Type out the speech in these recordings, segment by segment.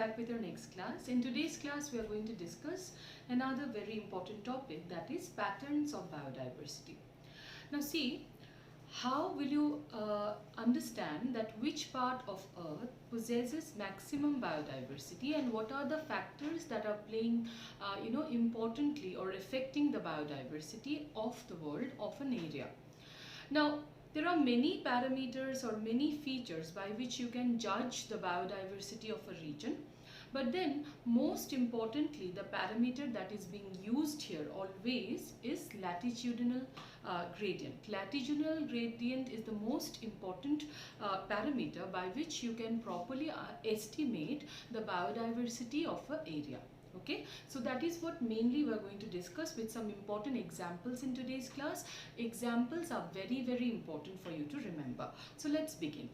back with our next class. In today's class, we are going to discuss another very important topic, that is patterns of biodiversity. Now see, how will you understand that which part of Earth possesses maximum biodiversity and what are the factors that are playing importantly or affecting the biodiversity of the world of an area. Now, there are many parameters or many features by which you can judge the biodiversity of a region. But then, most importantly, the parameter that is being used here always is latitudinal gradient. Latitudinal gradient is the most important parameter by which you can properly estimate the biodiversity of an area. Okay, so that is what mainly we are going to discuss with some important examples in today's class. Examples are very important for you to remember. So let's begin.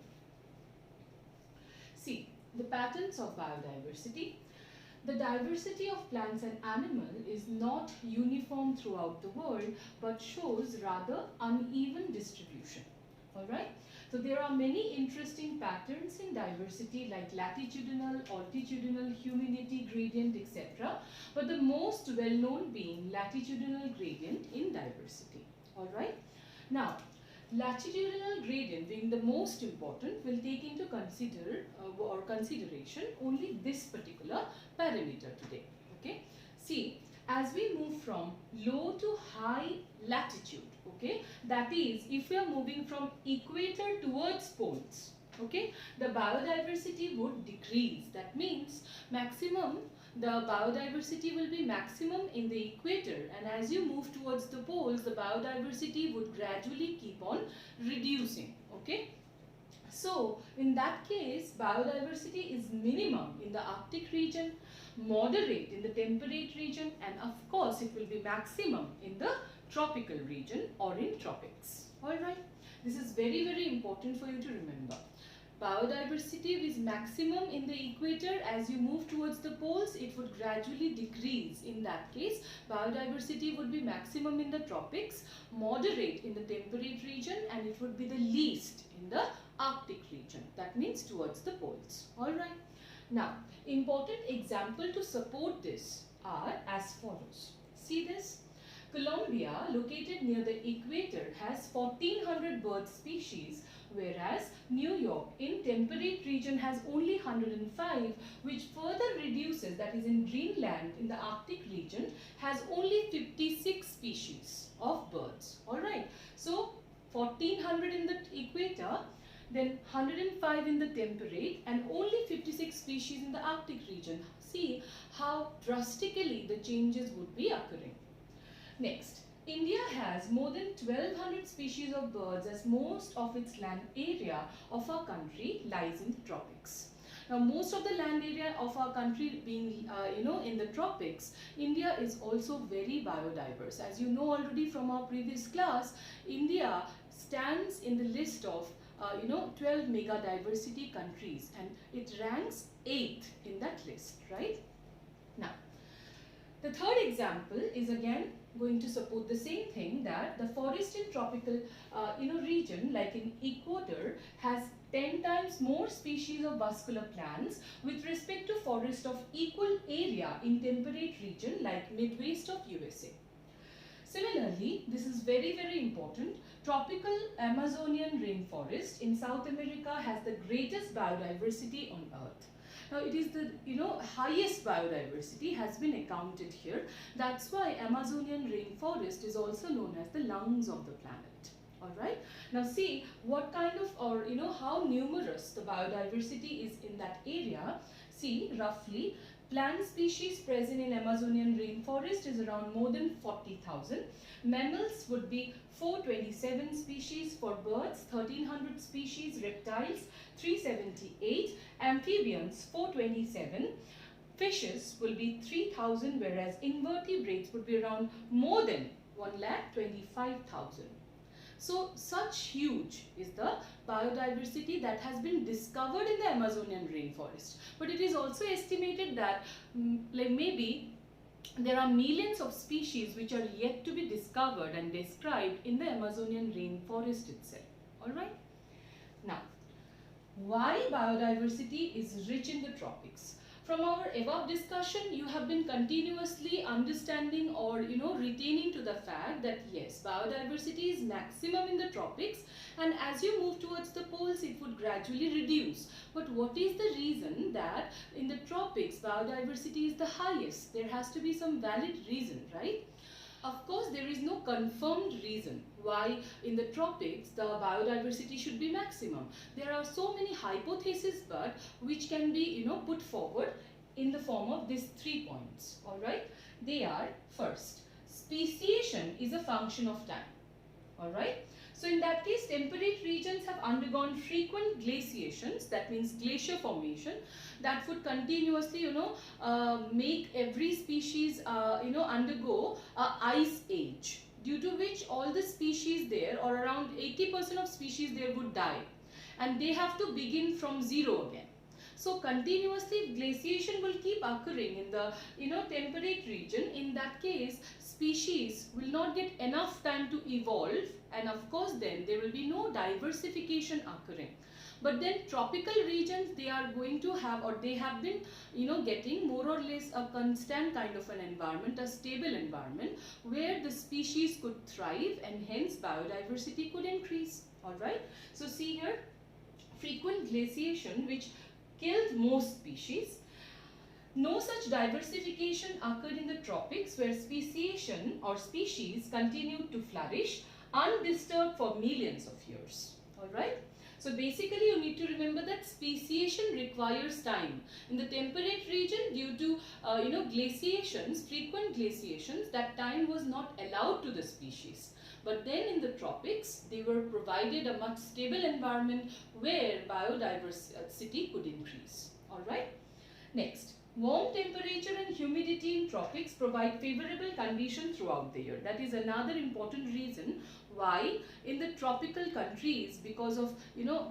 See, the patterns of biodiversity. The diversity of plants and animals is not uniform throughout the world but shows rather uneven distribution. Alright, so there are many interesting patterns in diversity like latitudinal, altitudinal, humidity gradient, etc. But the most well known being latitudinal gradient in diversity. Alright, now latitudinal gradient being the most important will take into consideration only this particular parameter today. Okay, see, as we move from low to high latitude, okay, that is if we are moving from equator towards poles, okay, the biodiversity would decrease. That means the biodiversity will be maximum in the equator, and as you move towards the poles, the biodiversity would gradually keep on reducing. Okay, so in that case, biodiversity is minimum in the Arctic region, moderate in the temperate region, and of course it will be maximum in the tropical region or in tropics. Alright, this is very important for you to remember. Biodiversity is maximum in the equator. As you move towards the poles, it would gradually decrease. In that case, biodiversity would be maximum in the tropics, moderate in the temperate region, and it would be the least in the Arctic region. That means towards the poles. Alright. Now, important example to support this are as follows. See this? Colombia, located near the equator, has 1400 bird species, whereas New York in temperate region has only 105, which further reduces, that is in Greenland in the Arctic region has only 56 species of birds. Alright, so 1400 in the equator, then 105 in the temperate, and only 56 species in the Arctic region. See how drastically the changes would be occurring. Next, India has more than 1200 species of birds, as most of its land area of our country lies in the tropics. Now, most of the land area of our country being, in the tropics, India is also very biodiverse. As you know already from our previous class, India stands in the list of 12 mega diversity countries, and it ranks 8th in that list, right? Now, the third example is again going to support the same thing, that the forest in tropical region like in Ecuador has 10 times more species of vascular plants with respect to forest of equal area in temperate region like Midwest of USA. Similarly, this is very important. Tropical Amazonian rainforest in South America has the greatest biodiversity on Earth. Now, it is the highest biodiversity has been accounted here. That's why Amazonian rainforest is also known as the lungs of the planet. Alright. Now see what kind of, or how numerous the biodiversity is in that area. See, roughly plant species present in Amazonian rainforest is around more than 40,000. Mammals would be 427 species, for birds 1300 species, reptiles 378, amphibians 427, fishes will be 3000, whereas invertebrates would be around more than 1,25,000. So such huge is the biodiversity that has been discovered in the Amazonian rainforest. But it is also estimated that maybe there are millions of species which are yet to be discovered and described in the Amazonian rainforest itself. Alright. Now, why biodiversity is rich in the tropics? From our above discussion, you have been continuously understanding or retaining to the fact that yes, biodiversity is maximum in the tropics, and as you move towards the poles it would gradually reduce. But what is the reason that in the tropics biodiversity is the highest? There has to be some valid reason, right? Of course, there is no confirmed reason why in the tropics the biodiversity should be maximum. There are so many hypotheses, but which can be put forward in the form of these 3 points. All right, they are: first, speciation is a function of time. All right. So in that case, temperate regions have undergone frequent glaciations, that means glacier formation, that would continuously, make every species, undergo a ice age, due to which all the species there, or around 80% of species there, would die, and they have to begin from zero again. So continuously glaciation will keep occurring in the temperate region. In that case, species will not get enough time to evolve, and of course then there will be no diversification occurring. But then tropical regions, they are going to have, or they have been getting more or less a constant kind of an environment, a stable environment where the species could thrive, and hence biodiversity could increase. All right, so see here, frequent glaciation which killed most species. No such diversification occurred in the tropics, where speciation or species continued to flourish undisturbed for millions of years. Alright. So basically you need to remember that speciation requires time. In the temperate region, due to glaciations, frequent glaciations, that time was not allowed to the species. But then in the tropics, they were provided a much stable environment where biodiversity could increase. Alright. Next, warm temperature and humidity in tropics provide favorable conditions throughout the year. That is another important reason why in the tropical countries, because of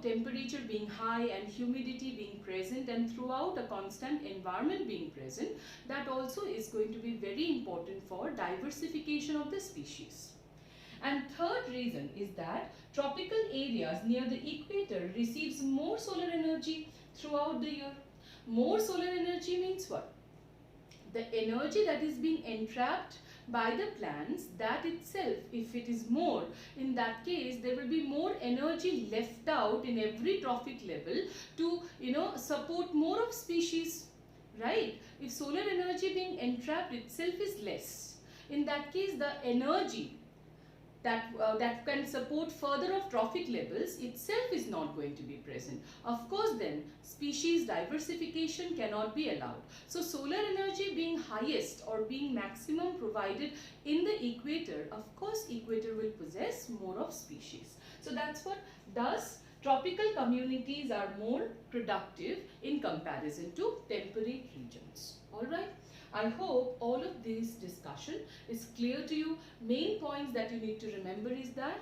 temperature being high and humidity being present, and throughout a constant environment being present, that also is going to be very important for diversification of the species. And third reason is that tropical areas near the equator receives more solar energy throughout the year. More solar energy means what? The energy that is being entrapped by the plants, that itself, if it is more, in that case there will be more energy left out in every trophic level to support more of species, right? If solar energy being entrapped itself is less, in that case the energy that can support further of trophic levels itself is not going to be present. Of course then, species diversification cannot be allowed. So solar energy being highest or being maximum provided in the equator, of course equator will possess more of species. So that's what does tropical communities are more productive in comparison to temperate regions. Alright. I hope all of this discussion is clear to you. Main points that you need to remember is that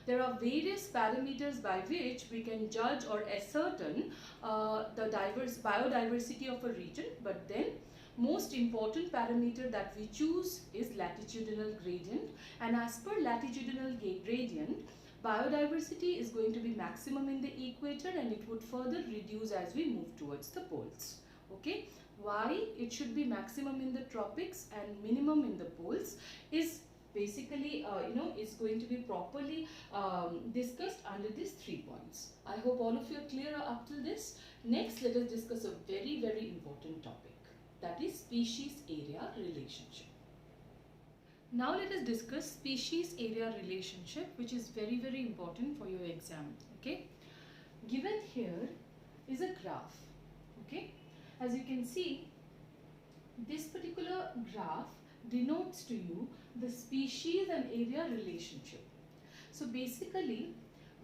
there are various parameters by which we can judge or ascertain the biodiversity of a region, but then most important parameter that we choose is latitudinal gradient, and as per latitudinal gradient, biodiversity is going to be maximum in the equator and it would further reduce as we move towards the poles. Okay. Why it should be maximum in the tropics and minimum in the poles is basically is going to be properly discussed under these 3 points. I hope all of you are clear up till this. Next, let us discuss a very, very important topic, that is species area relationship. Now let us discuss species area relationship, which is very, very important for your exam. Okay, given here is a graph. Okay. As you can see, this particular graph denotes to you the species and area relationship. So basically,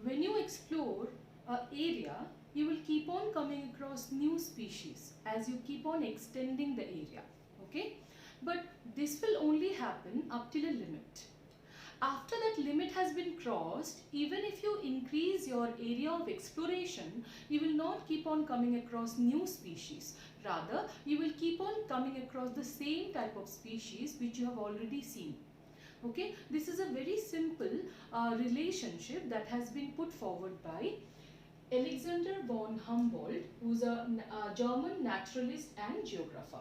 when you explore an area, you will keep on coming across new species as you keep on extending the area. Okay? But this will only happen up till a limit. After that limit has been crossed, even if you increase your area of exploration, you will not keep on coming across new species. Rather, you will keep on coming across the same type of species which you have already seen. Okay, this is a very simple relationship that has been put forward by Alexander von Humboldt, who's a German naturalist and geographer.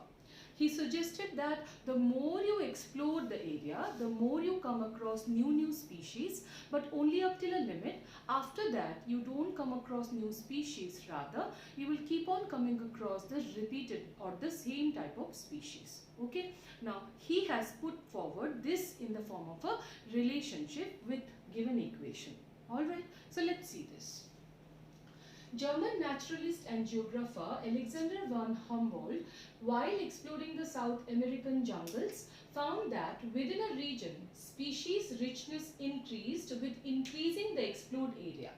He suggested that the more you explore the area, the more you come across new species, but only up till a limit. After that, you don't come across new species, rather you will keep on coming across the repeated or the same type of species. Okay, now he has put forward this in the form of a relationship with given equation. Alright, so let's see this. German naturalist and geographer Alexander von Humboldt, while exploring the South American jungles, found that within a region, species richness increased with increasing the explored area,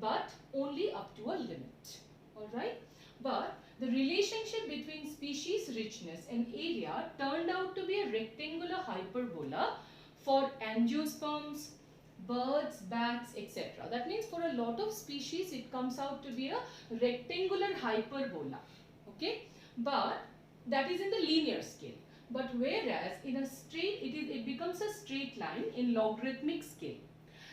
but only up to a limit. Alright? But the relationship between species richness and area turned out to be a rectangular hyperbola for angiosperms, birds, bats, etc. That means for a lot of species it comes out to be a rectangular hyperbola. Okay, but that is in the linear scale. But whereas in a straight, it becomes a straight line in logarithmic scale.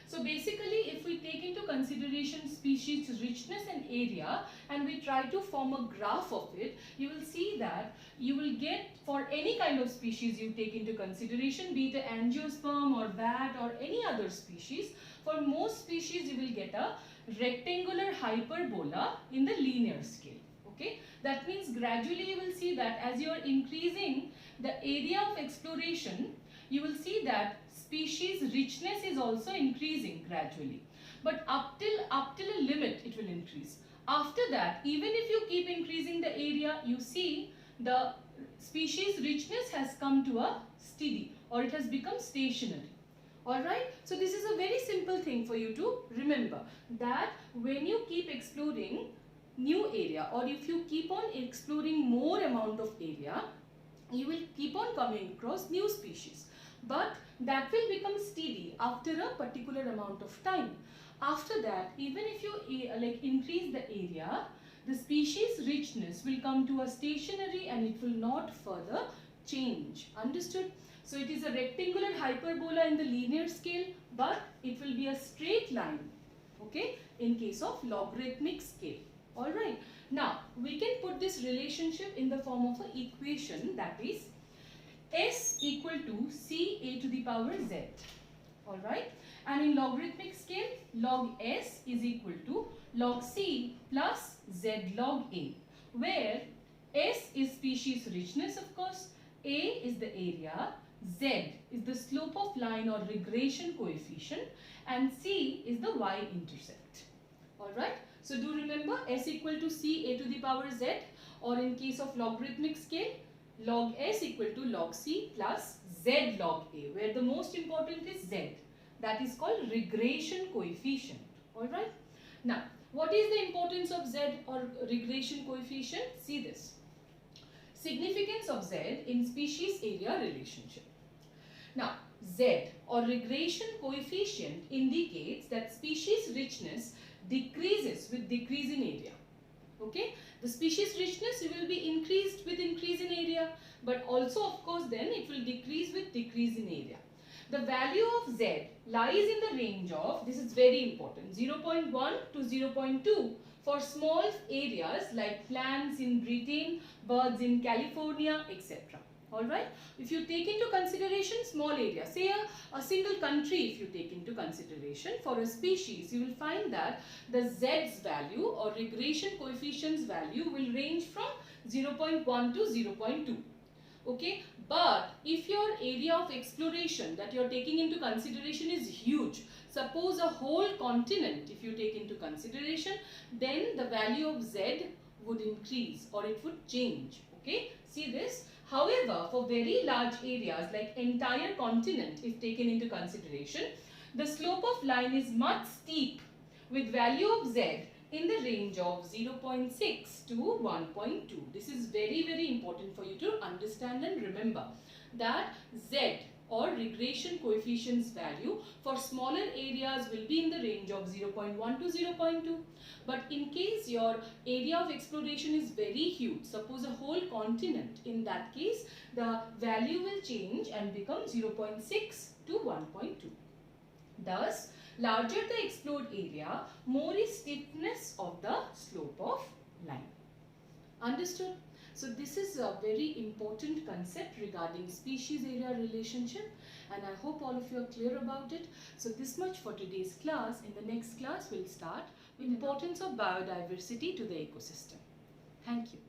So basically, if we take into consideration species richness and area and we try to form a graph of it, you will see that you will get, for any kind of species you take into consideration, be it an angiosperm or bat or any other species, for most species you will get a rectangular hyperbola in the linear scale. Okay, that means gradually you will see that as you are increasing the area of exploration, you will see that species richness is also increasing gradually, but up till a limit it will increase. After that, even if you keep increasing the area, you see the species richness has come to a steady, or it has become stationary. Alright, so this is a very simple thing for you to remember, that when you keep exploring new area, or if you keep on exploring more amount of area, you will keep on coming across new species, but that will become steady after a particular amount of time. After that, even if you increase the area, the species richness will come to a stationary and it will not further change. Understood? So it is a rectangular hyperbola in the linear scale, but it will be a straight line, okay, in case of logarithmic scale. Alright, now we can put this relationship in the form of an equation, that is S equal to CA to the power Z. Alright, and in logarithmic scale, log S is equal to log C plus Z log A, where S is species richness, of course, A is the area, Z is the slope of line or regression coefficient, and C is the y-intercept. Alright, so do remember S equal to C A to the power Z, or in case of logarithmic scale, log S equal to log C plus Z log A, where the most important is Z. That is called regression coefficient. Alright. Now, what is the importance of Z or regression coefficient? See this. Significance of Z in species area relationship. Now, Z or regression coefficient indicates that species richness decreases with decrease in area. Okay, the species richness will be increased with increase in area, but also of course then it will decrease with decrease in area. The value of Z lies in the range of, this is very important, 0.1 to 0.2 for small areas like plants in Britain, birds in California, etc. Alright, if you take into consideration small area, say a single country, if you take into consideration for a species, you will find that the Z's value or regression coefficient's value will range from 0.1 to 0.2. Okay, but if your area of exploration that you are taking into consideration is huge, suppose a whole continent if you take into consideration, then the value of Z would increase or it would change. Okay, see this. However, for very large areas like entire continent if taken into consideration, the slope of line is much steep with value of Z in the range of 0.6 to 1.2. This is very important for you to understand and remember that Z or regression coefficient's value for smaller areas will be in the range of 0.1 to 0.2. But in case your area of exploration is very huge, suppose a whole continent, in that case the value will change and become 0.6 to 1.2. Thus, Larger the explored area, more is steepness of the slope of line. Understood? So this is a very important concept regarding species area relationship, and I hope all of you are clear about it. So this much for today's class. In the next class we'll start with importance of biodiversity to the ecosystem. Thank you.